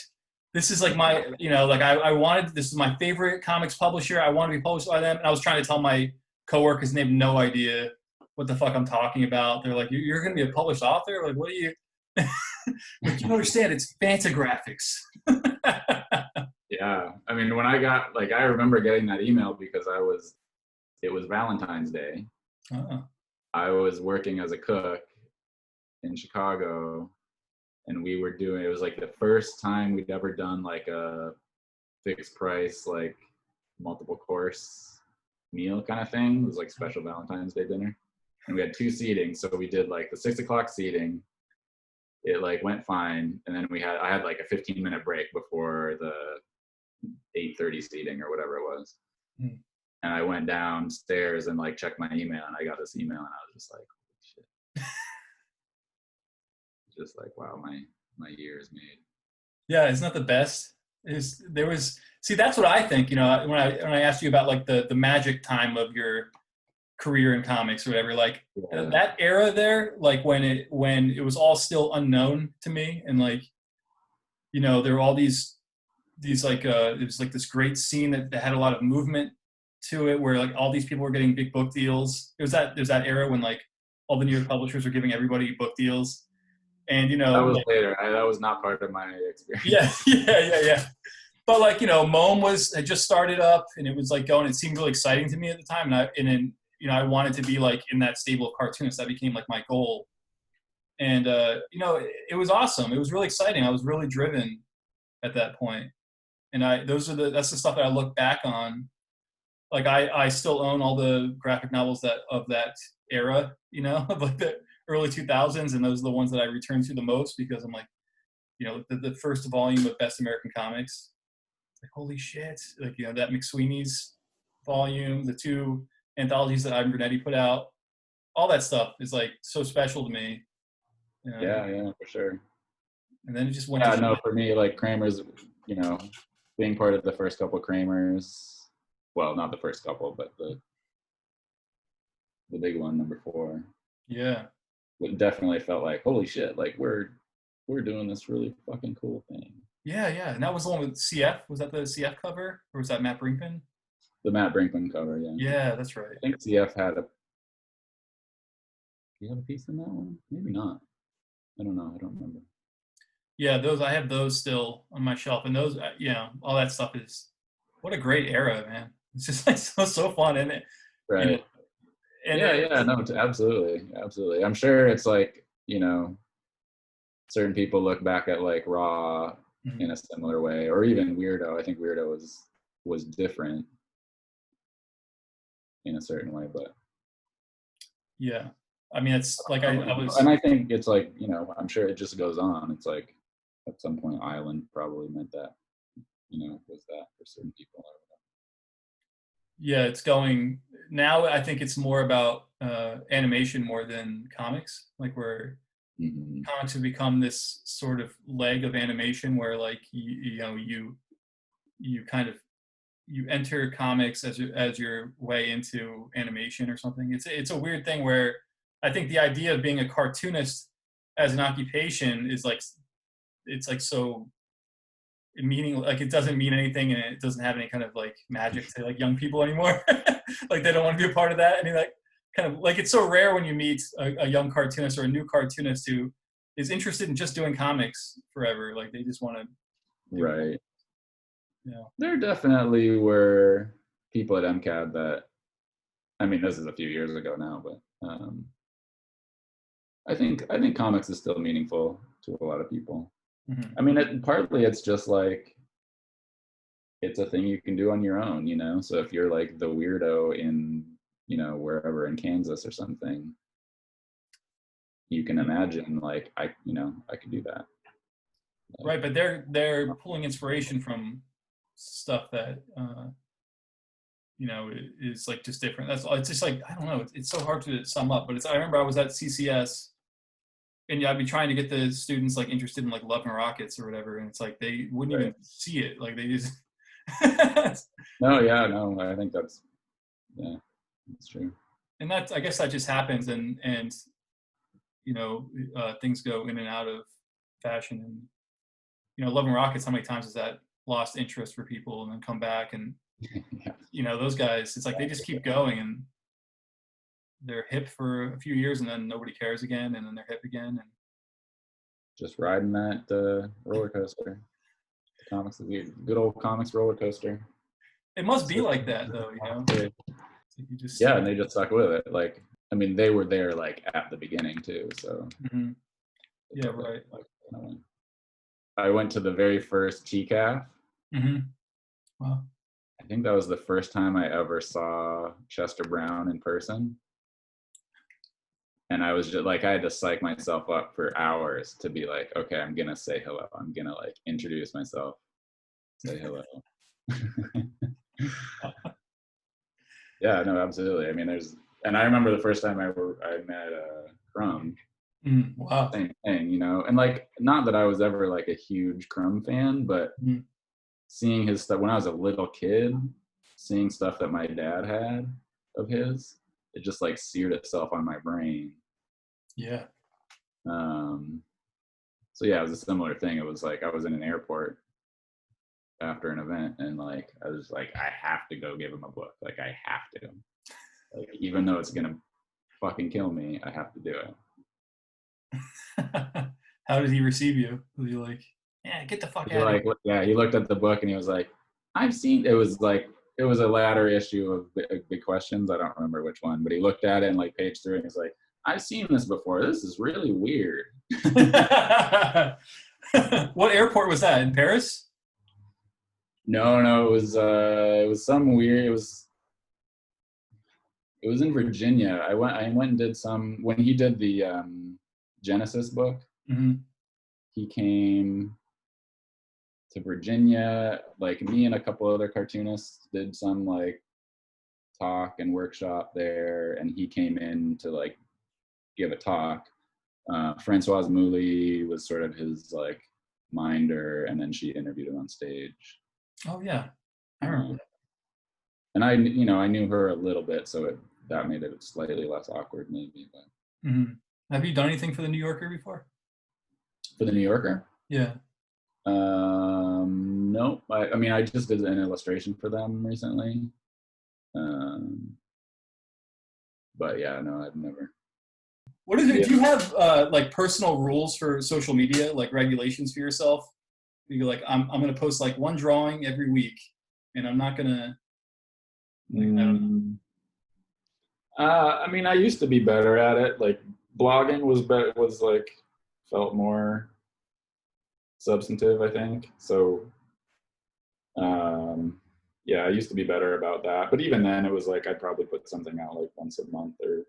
This is like my, like I wanted, this is my favorite comics publisher. I want to be published by them. And I was trying to tell my coworkers and they have no idea what the fuck I'm talking about. They're like, you're going to be a published author? Like, what are you, like, you understand it's Fantagraphics. Yeah, I mean when I got like I remember getting that email because it was Valentine's Day. Oh, I was working as a cook in Chicago, and we were doing, it was like the first time we'd ever done like a fixed price like multiple course meal kind of thing. It was like special Valentine's Day dinner, and we had 2 seatings. So we did like the 6 o'clock seating. It like went fine, and then I had like a 15-minute break before the 8:30 seating or whatever it was. Mm. And I went downstairs and like checked my email, and I got this email, and I was just like, holy shit. Just like, wow, my year is made. Yeah, isn't that the best? See, that's what I think. You know, when I asked you about like the magic time of your career in comics or whatever, like that era there, like when it was all still unknown to me, and like, you know, there were all these like it was like this great scene that had a lot of movement to it, where like all these people were getting big book deals. There's that era when like all the New York publishers were giving everybody book deals. And, you know, that was like, later. That was not part of my experience. Yeah. But like, you know, Mome had just started up, and it was like going. It seemed really exciting to me at the time, and then, you know, I wanted to be like in that stable of cartoonists. That became like my goal, and you know, it was awesome. It was really exciting. I was really driven at that point, and that's the stuff that I look back on. Like I still own all the graphic novels of that era, you know, of like the early 2000s, and those are the ones that I return to the most, because I'm like, you know, the first volume of Best American Comics, like, holy shit, like, you know, that McSweeney's volume, the 2 anthologies that Ivan Bernetti put out, all that stuff is like so special to me. Yeah, for sure. And then it just went to shit. No, for me, like Kramer's, you know, being part of the first couple Kramers, well, not the first couple, but the big one, number 4. Yeah. It definitely felt like, holy shit, like we're doing this really fucking cool thing. Yeah. And that was the one with CF. Was that the CF cover, or was that Matt Brinkman? The Matt Brinkman cover, yeah. Yeah, that's right. I think CF had do you have a piece in that one? Maybe not. I don't know. I don't remember. Yeah, I have those still on my shelf, and those, you know, all that stuff is, what a great era, man. It's just like so fun, isn't it? Right. You know, and No, absolutely. I'm sure it's like, you know, certain people look back at like Raw in a similar way, or even Weirdo. I think Weirdo was different in a certain way, but yeah, I mean, it's like I was, and I think it's like, you know, I'm sure it just goes on. It's like at some point Island probably meant that, you know, was that for certain people. yeah, it's going now. I think it's more about animation more than comics, like where comics have become this sort of leg of animation where like you know, you kind of, you enter comics as your way into animation or something. It's a weird thing where I think the idea of being a cartoonist as an occupation is like, it's like so meaning, like it doesn't mean anything, and it doesn't have any kind of like magic to like young people anymore. Like they don't want to be a part of that. And like, kind of like, it's so rare when you meet a young cartoonist or a new cartoonist who is interested in just doing comics forever. Like they just want to. Right. Yeah. There definitely were people at MCAD that, I mean, this is a few years ago now, but I think comics is still meaningful to a lot of people. I mean, partly it's just like, it's a thing you can do on your own, you know? So if you're like the weirdo in, you know, wherever in Kansas or something, you can imagine like, I could do that. Right, but they're pulling inspiration from stuff that you know, is like just different. It's just like, I don't know. It's so hard to sum up, but I remember I was at CCS, and I'd be trying to get the students like interested in like Love and Rockets or whatever, and it's like they wouldn't even see it. Like they just. No, I think that's true. And I guess that just happens, and you know, things go in and out of fashion, and you know, Love and Rockets. How many times has that lost interest for people and then come back, and you know, those guys, it's like they just keep going, and they're hip for a few years, and then nobody cares again, and then they're hip again, and just riding that roller coaster. Comics, good old comics roller coaster. It must be like that, though, you know. You just and they just stuck with it. Like, I mean, they were there like at the beginning too, so. Yeah, right. I went to the very first TCAF. Wow. I think that was the first time I ever saw Chester Brown in person. And I was just like, I had to psych myself up for hours to be like, okay, I'm gonna say hello. I'm gonna like introduce myself, say hello. Yeah, no, absolutely. I mean, and I remember the first time I met Crumb. Wow. Same thing, you know, and like, not that I was ever like a huge Crumb fan, but seeing his stuff when I was a little kid, seeing stuff that my dad had of his, it just like seared itself on my brain. Yeah. So yeah, it was a similar thing. It was like I was in an airport after an event, and like I was like, I have to go give him a book. Like I have to. Like even though it's gonna fucking kill me, I have to do it. How did he receive you? Was he like, yeah, get the fuck out of here? Yeah, he looked at the book and he was like, I've seen. It was a latter issue of Big Questions. I don't remember which one, but he looked at it and like page 3 and he's like, I've seen this before. This is really weird. What airport was that? In Paris? No, it was some weird. It was in Virginia. I went and did some when he did the Genesis book. He came to Virginia. Like me and a couple other cartoonists did some like talk and workshop there, and he came in to like give a talk. Francoise Mouly was sort of his like minder, and then she interviewed him on stage. Oh yeah, I remember. And I knew her a little bit, so that made it slightly less awkward, maybe. But have you done anything for the New Yorker before? For the New Yorker? Yeah. Nope. I mean, I just did an illustration for them recently. But yeah, no, I've never. What is it? Yeah. Do you have like personal rules for social media, like regulations for yourself? You're like, I'm going to post like one drawing every week, and I'm not going to. I mean, I used to be better at it. Like blogging was like felt more substantive, I think. So, yeah, I used to be better about that. But even then, it was like I'd probably put something out like once a month or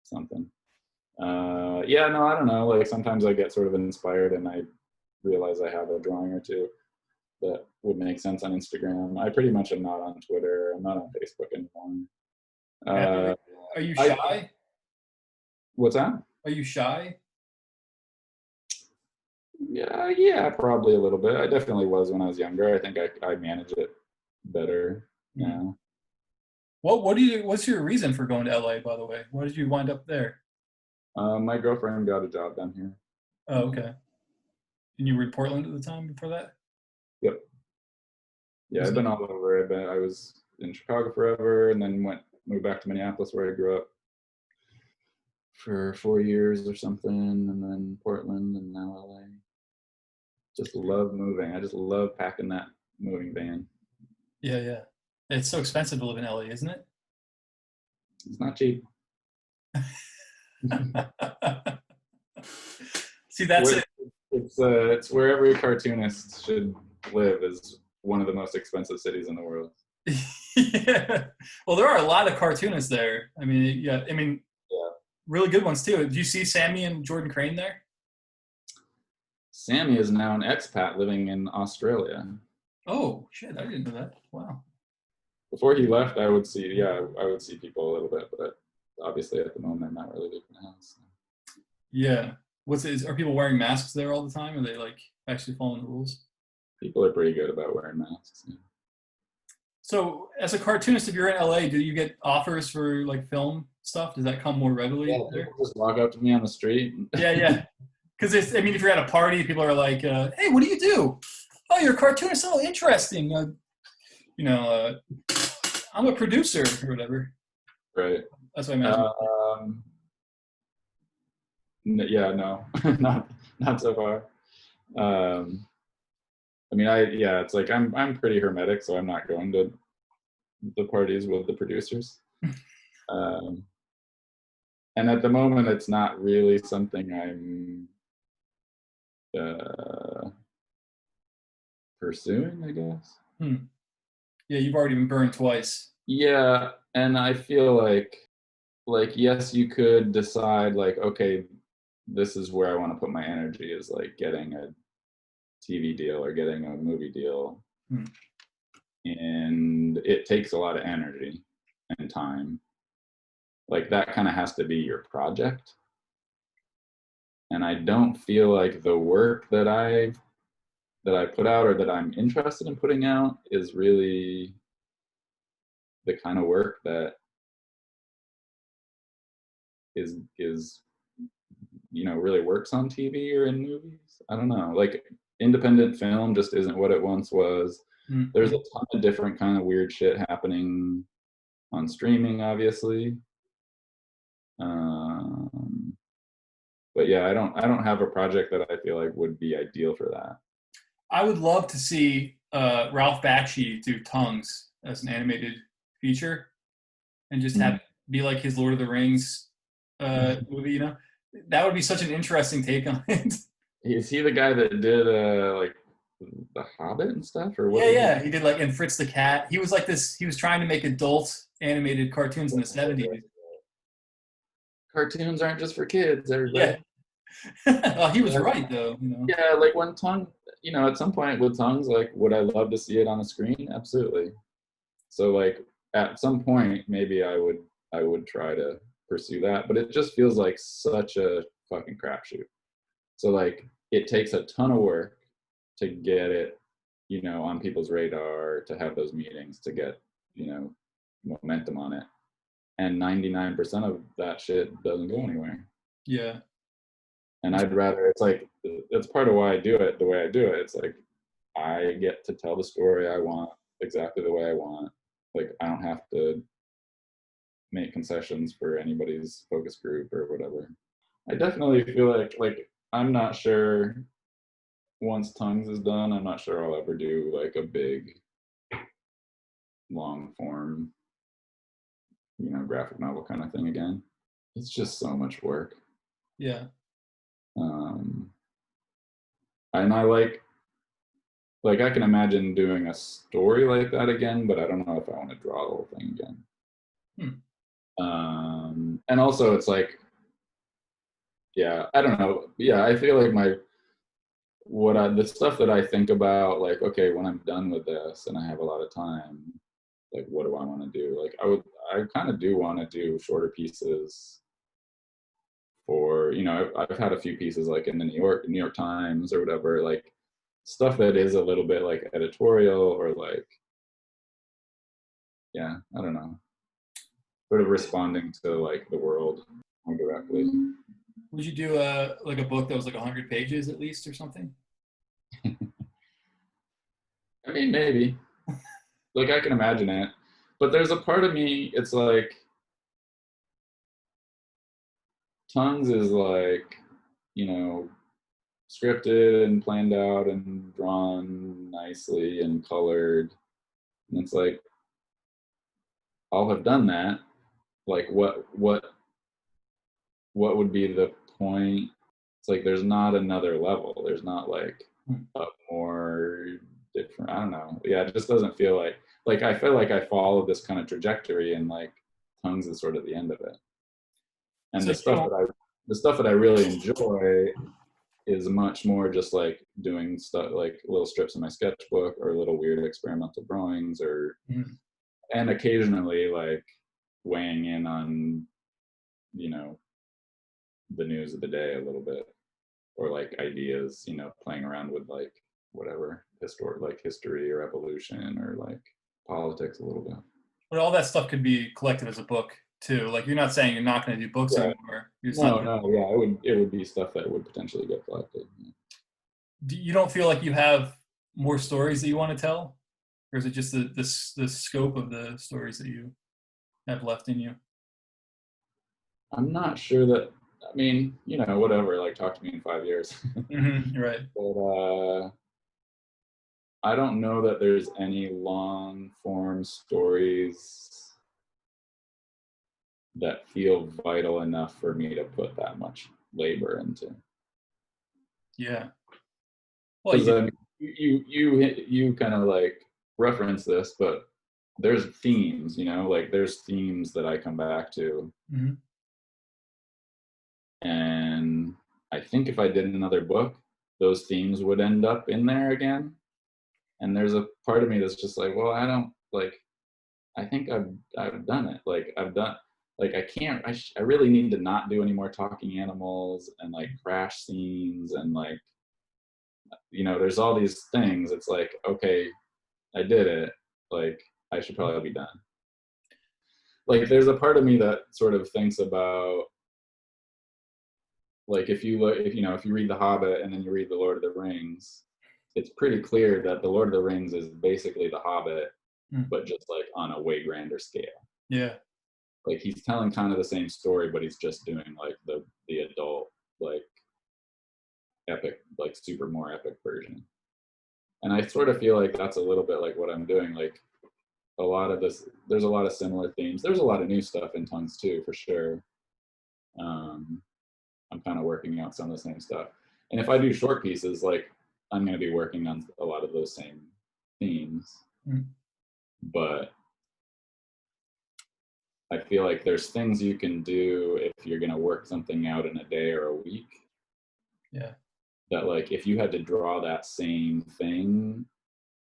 something. Yeah, no, I don't know. Like sometimes I get sort of inspired and I realize I have a drawing or two that would make sense on Instagram. I pretty much am not on Twitter. I'm not on Facebook anymore. Are you shy? What's that? Are you shy? Yeah, probably a little bit. I definitely was when I was younger. I think I manage it better now. What's your reason for going to LA, by the way? Why did you wind up there? My girlfriend got a job down here. Oh, okay. And you were in Portland at the time before that? Yep. Yeah, I've been all over. I was in Chicago forever, and then moved back to Minneapolis where I grew up for 4 years or something, and then Portland, and now LA. Just love moving. I just love packing that moving van. Yeah. It's so expensive to live in LA, isn't it? It's not cheap. See, that's it. It's where every cartoonist should live, is one of the most expensive cities in the world. Yeah. Well, there are a lot of cartoonists there. I mean, yeah. Really good ones too. Did you see Sammy and Jordan Crane there? Sammy is now an expat living in Australia. Oh shit! I didn't know that. Wow. Before he left, I would see people a little bit, but obviously at the moment I'm not really leaving the house. Yeah. Are people wearing masks there all the time? Are they like actually following the rules? People are pretty good about wearing masks. Yeah. So, as a cartoonist, if you're in LA, do you get offers for like film stuff? Does that come more readily? Yeah, people just walk up to me on the street. Yeah. Because if you're at a party, people are like, "Hey, what do you do? Oh, you're a cartoonist. Oh, interesting. I'm a producer or whatever." Right. That's what I imagine. Yeah, no, not so far. I mean, it's like I'm pretty hermetic, so I'm not going to the parties with the producers. And at the moment, it's not really something I'm pursuing, I guess. Yeah, you've already been burned twice. Yeah, and I feel like yes, you could decide like, okay, this is where I want to put my energy is like getting a TV deal or getting a movie deal, Hmm. and it takes a lot of energy and time. Like that kind of has to be your project. And I don't feel like the work that I put out or that I'm interested in putting out is really the kind of work that is really works on TV or in movies. I don't know. Like independent film just isn't what it once was. There's a Mm-hmm. ton of different kind of weird shit happening on streaming, obviously. Um, but yeah, I don't have a project that I feel like would be ideal for that. I would love to see Ralph Bakshi do Tongues as an animated feature, and just have Mhm. it be like his Lord of the Rings movie. That would be such an interesting take on it. Is he the guy that did like The Hobbit and stuff, or what Yeah, did he? yeah. He did like and Fritz the Cat. He was like this. He was trying to make adult animated cartoons in the '70s. Cartoons aren't just for kids, Yeah. everybody. Well, he was Yeah, right though. yeah. Like when tongue, at some point with tongues, like, would I love to see it on a screen? Absolutely. So like at some point, maybe I would try to pursue that, but it just feels like such a fucking crapshoot. So like it takes a ton of work to get it, on people's radar, to have those meetings, to get, you know, momentum on it. And 99% of that shit doesn't go anywhere. Yeah. And I'd rather, it's like, that's part of why I do it the way I do it. It's like, I get to tell the story I want exactly the way I want. Like, I don't have to make concessions for anybody's focus group or whatever. I definitely feel like I'm not sure once Tongues is done, I'm not sure I'll ever do like a big long form, graphic novel kind of thing again. It's just so much work. Yeah. Um, and I like I can imagine doing a story like that again, but I don't know if I want to draw the whole thing again. Hmm. And also it's like, yeah, I don't know. Yeah, I feel like the stuff that I think about, like, okay, when I'm done with this and I have a lot of time, like, what do I want to do? Like, I kind of do want to do shorter pieces for, I've had a few pieces like in the New York Times or whatever, like stuff that is a little bit like editorial or like, yeah, I don't know, sort of responding to like the world more directly. Would you do a book that was like 100 pages at least or something? I mean, maybe. Like I can imagine it, but there's a part of me. It's like Tongues is like, you know, scripted and planned out and drawn nicely and colored, and it's like I'll have done that. Like what would be the point? It's like there's not another level. There's not like Hmm. a more different. I don't know. Yeah, it just doesn't feel like I feel like I followed this kind of trajectory, and like Tongues is sort of the end of it. And So you don't. the stuff that I really enjoy is much more just like doing stuff like little strips in my sketchbook or little weird experimental drawings or Hmm. and occasionally like weighing in on you know the news of the day a little bit or like ideas, playing around with like whatever history or evolution or like politics a little bit. But all that stuff could be collected as a book too. Like you're not saying you're not going to do books Yeah. anymore. You're just not. No, no, yeah, it would be stuff that would potentially get collected. You don't feel like you have more stories that you want to tell, or is it just the scope of the stories that you have left in you? I'm not sure that. I mean, whatever. Like, talk to me in 5 years. Right. But I don't know that there's any long form stories that feel vital enough for me to put that much labor into. Yeah. Well, Because you kind of like reference this, but there's themes, you know, like there's themes that I come back to. Mm-hmm. And I think if I did another book, those themes would end up in there again. And there's a part of me that's just like, well, I don't like, I think I've done it. Like I've done, like I can't, I really need to not do any more talking animals and like crash scenes and like, you know, there's all these things. It's like, okay, I did it. Like I should probably be done. Like there's a part of me that sort of thinks about, like if you look, if you know, if you read The Hobbit and then you read The Lord of the Rings, it's pretty clear that The Lord of the Rings is basically The Hobbit, but just like on a way grander scale. Yeah. Like he's telling kind of the same story, but he's just doing like the adult, like epic, like super more epic version. And I sort of feel like that's a little bit like what I'm doing. Like a lot of this, there's a lot of similar themes. There's a lot of new stuff in Tongues too, for sure. I'm kind of working out some of the same stuff. And if I do short pieces, like I'm going to be working on a lot of those same themes. But I feel like there's things you can do if you're going to work something out in a day or a week. Yeah. That like if you had to draw that same thing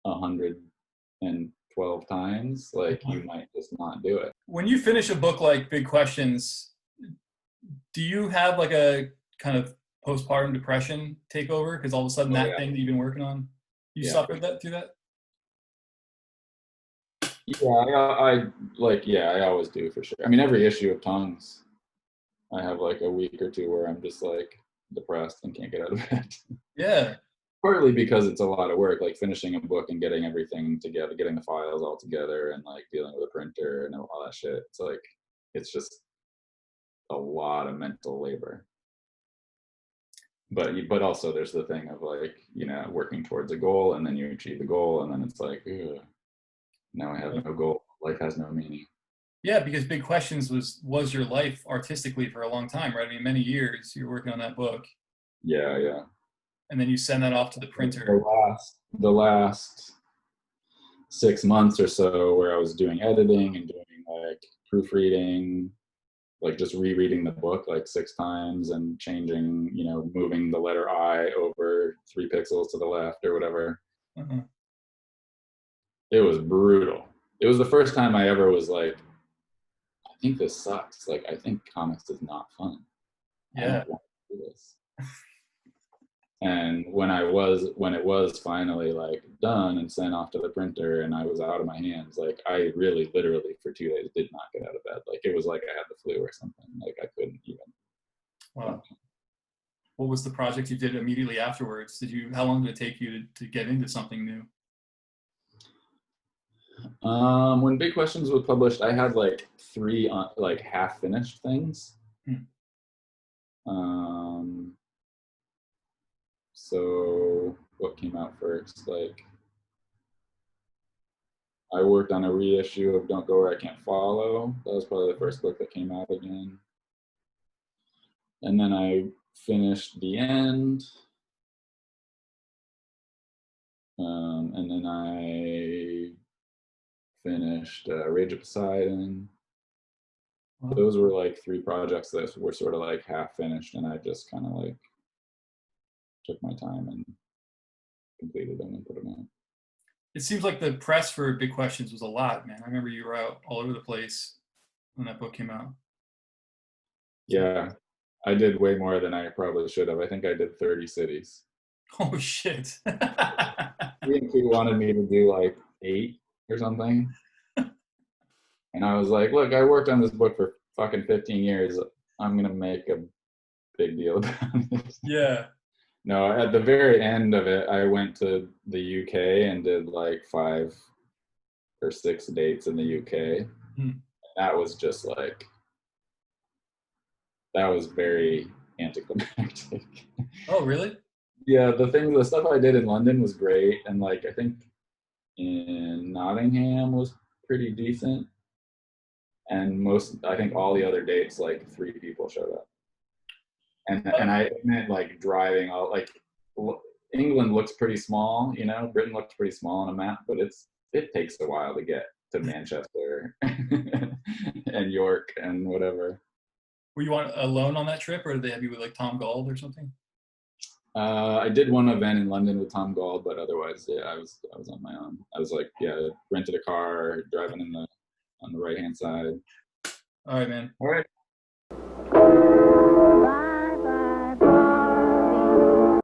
112 times, like you might just not do it. When you finish a book like Big Questions, do you have like a kind of postpartum depression take over? Because all of a sudden that thing that you've been working on, you suffered that through that? Yeah, I like, yeah, I always do for sure. I mean, every issue of Tongues, I have like a week or two where I'm just like depressed and can't get out of bed. Yeah. Partly because it's a lot of work, like finishing a book and getting everything together, getting the files all together and like dealing with a printer and all that shit. It's like, it's just a lot of mental labor. But also there's the thing of like, you know, working towards a goal and then you achieve the goal and then it's like, now I have no goal. Life has no meaning. Yeah, because Big Questions was your life artistically for a long time, right? I mean, many years you were working on that book. Yeah, yeah. And then you send that off to the printer. The last 6 months or so where I was doing editing and doing like proofreading, like just rereading the book like 6 times and changing, you know, moving the letter I over 3 pixels to the left or whatever. It was brutal. It was the first time I ever was like, I think this sucks. Like, I think comics is not fun. Yeah. I don't want to do this. And when it was finally like done and sent off to the printer and I was out of my hands, like I really literally for 2 days did not get out of bed. Like it was like I had the flu or something. Like I couldn't even. Wow. What was the project you did immediately afterwards? How long did it take you to get into something new? When Big Questions was published, I had like 3 like half finished things. So what came out first? Like I worked on a reissue of Don't Go Where I Can't Follow. That was probably the first book that came out again. And then I finished The End. And then I finished Rage of Poseidon. Those were like 3 projects that were sort of like half finished, and I just kind of like took my time and completed them and put them out. It seems like the press for Big Questions was a lot, man. I remember you were out all over the place when that book came out. Yeah, I did way more than I probably should have. I think I did 30 cities. Oh shit. He wanted me to do like 8 or something. And I was like, look, I worked on this book for fucking 15 years. I'm going to make a big deal about it. Yeah. No, at the very end of it, I went to the UK and did like 5 or 6 dates in the UK. That was just like, that was very anticlimactic. Oh, really? Yeah, the stuff I did in London was great. And like, I think in Nottingham was pretty decent. And I think all the other dates, like 3 people showed up. And I meant like driving all, like England looks pretty small, you know, Britain looks pretty small on a map, but it takes a while to get to Manchester and York and whatever. Were you alone on that trip, or did they have you with like Tom Gold or something? I did one event in London with Tom Gold, but otherwise, yeah, I was on my own. I was like, yeah, rented a car, driving on the right hand side. All right, man. All right.